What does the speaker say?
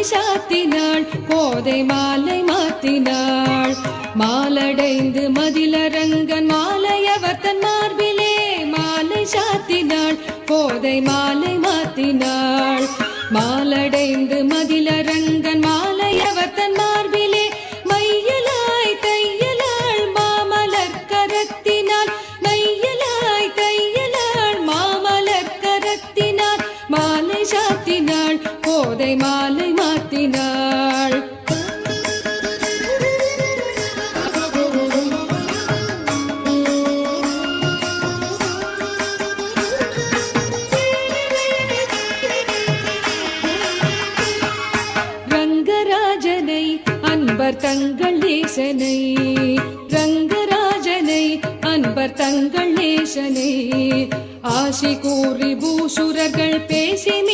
சாத்தினாள் கோதை மாலை மாத்தினாள் மாலடைந்து மதிலரங்கன் மாலையவர் தன் மார்பிலே மாலை சாத்தினாள் கோதை மாலை மாத்தினாள் மாலடைந்து மதிலரங்கன் மாலையவர் தன் மார்பிலே மையலாய் தையலாள் மாமலர் கரத்தினாள் மையலாய் தையலாள் மாமலர் கரத்தினாள் மாலை சாத்தினாள் கோதை மாலை மாத்தினாள் ரங்கராஜனை அன்பர் தங்கள் நேசனை ரங்கராஜனை அன்பர் தங்கள் நேசனை ஆசி கூறி